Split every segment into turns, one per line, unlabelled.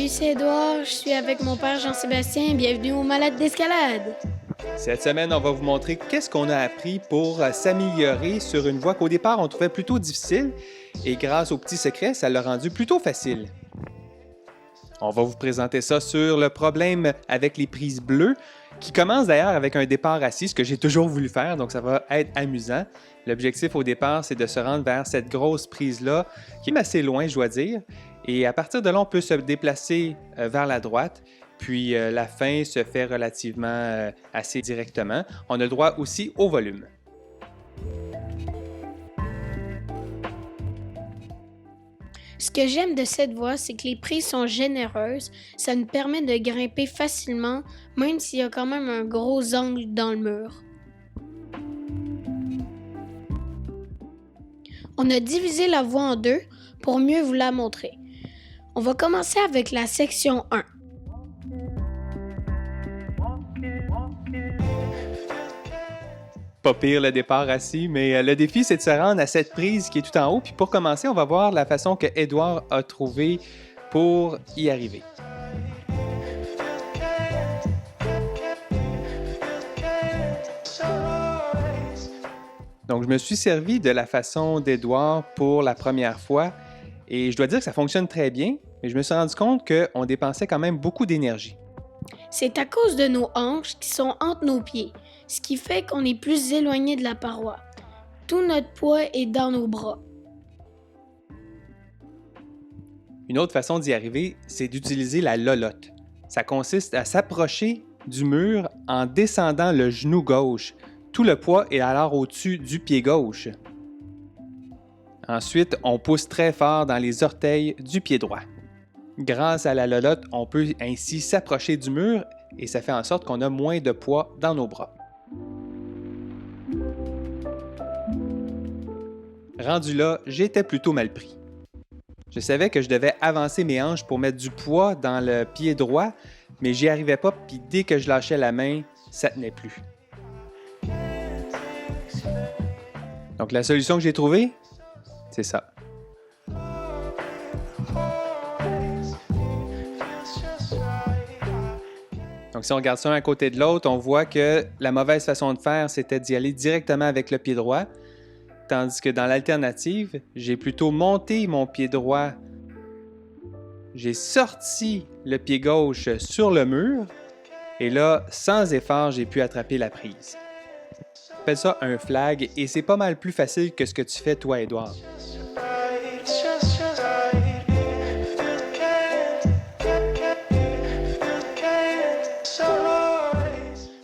Salut, c'est Edouard, je suis avec mon père Jean-Sébastien, bienvenue aux Malades d'escalade.
Cette semaine, on va vous montrer qu'est-ce qu'on a appris pour s'améliorer sur une voie qu'au départ, on trouvait plutôt difficile et grâce aux petits secrets, ça l'a rendu plutôt facile. On va vous présenter ça sur le problème avec les prises bleues, qui commence d'ailleurs avec un départ assis, ce que j'ai toujours voulu faire, donc ça va être amusant. L'objectif au départ, c'est de se rendre vers cette grosse prise-là, qui est assez loin, je dois dire, et à partir de là, on peut se déplacer vers la droite, puis la fin se fait relativement assez directement. On a le droit aussi au volume.
Ce que j'aime de cette voie, c'est que les prises sont généreuses, ça nous permet de grimper facilement, même s'il y a quand même un gros angle dans le mur. On a divisé la voie en deux pour mieux vous la montrer. On va commencer avec la section 1.
Pas pire le départ assis, mais le défi, c'est de se rendre à cette prise qui est tout en haut. Puis pour commencer, on va voir la façon que Edouard a trouvé pour y arriver. Donc, je me suis servi de la façon d'Edouard pour la première fois et je dois dire que ça fonctionne très bien, mais je me suis rendu compte qu'on dépensait quand même beaucoup d'énergie.
C'est à cause de nos hanches qui sont entre nos pieds, ce qui fait qu'on est plus éloigné de la paroi. Tout notre poids est dans nos bras.
Une autre façon d'y arriver, c'est d'utiliser la lolotte. Ça consiste à s'approcher du mur en descendant le genou gauche. Tout le poids est alors au-dessus du pied gauche. Ensuite, on pousse très fort dans les orteils du pied droit. Grâce à la lolotte, on peut ainsi s'approcher du mur et ça fait en sorte qu'on a moins de poids dans nos bras. Rendu là, j'étais plutôt mal pris. Je savais que je devais avancer mes hanches pour mettre du poids dans le pied droit, mais j'y arrivais pas, puis dès que je lâchais la main, ça tenait plus. Donc la solution que j'ai trouvée, c'est ça. Donc si on regarde ça un à côté de l'autre, on voit que la mauvaise façon de faire, c'était d'y aller directement avec le pied droit, tandis que dans l'alternative, j'ai plutôt monté mon pied droit, j'ai sorti le pied gauche sur le mur, et là, sans effort, j'ai pu attraper la prise. On appelle ça un flag, et c'est pas mal plus facile que ce que tu fais toi, Edouard.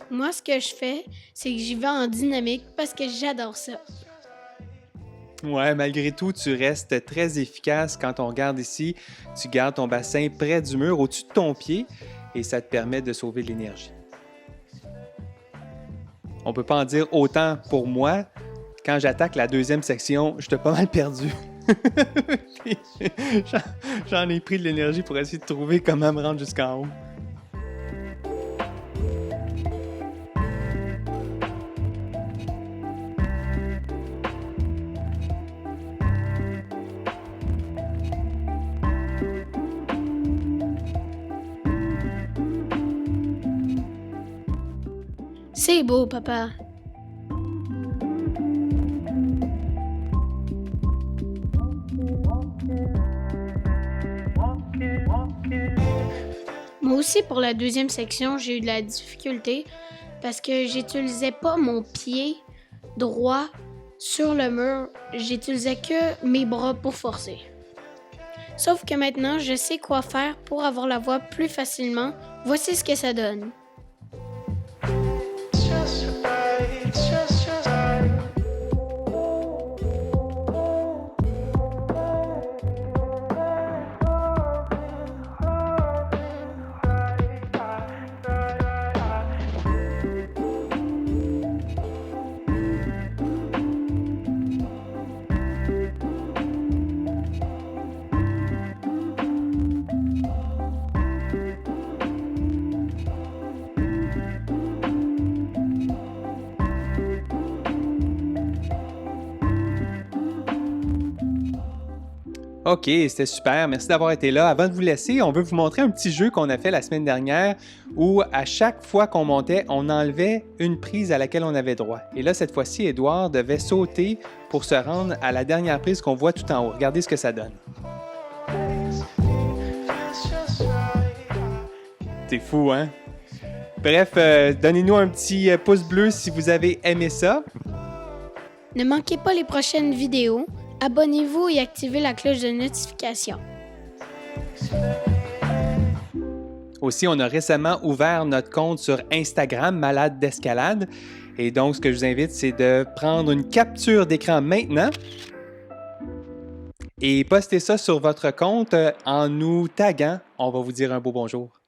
Moi, ce que je fais, c'est que j'y vais en dynamique parce que j'adore ça.
Ouais, malgré tout, tu restes très efficace quand on regarde ici. Tu gardes ton bassin près du mur, au-dessus de ton pied, et ça te permet de sauver de l'énergie. On peut pas en dire autant pour moi. Quand j'attaque la deuxième section, j'étais pas mal perdu. J'en ai pris de l'énergie pour essayer de trouver comment me rendre jusqu'en haut.
C'est beau, papa. Moi aussi, pour la deuxième section, j'ai eu de la difficulté parce que j'utilisais pas mon pied droit sur le mur, j'utilisais que mes bras pour forcer. Sauf que maintenant, je sais quoi faire pour avoir la voie plus facilement. Voici ce que ça donne.
OK, c'était super. Merci d'avoir été là. Avant de vous laisser, on veut vous montrer un petit jeu qu'on a fait la semaine dernière où à chaque fois qu'on montait, on enlevait une prise à laquelle on avait droit. Et là, cette fois-ci, Édouard devait sauter pour se rendre à la dernière prise qu'on voit tout en haut. Regardez ce que ça donne. C'est fou, hein? Bref, donnez-nous un petit pouce bleu si vous avez aimé ça.
Ne manquez pas les prochaines vidéos. Abonnez-vous et activez la cloche de notification.
Aussi, on a récemment ouvert notre compte sur Instagram, Malade d'escalade. Et donc, ce que je vous invite, c'est de prendre une capture d'écran maintenant et poster ça sur votre compte en nous taguant. On va vous dire un beau bonjour.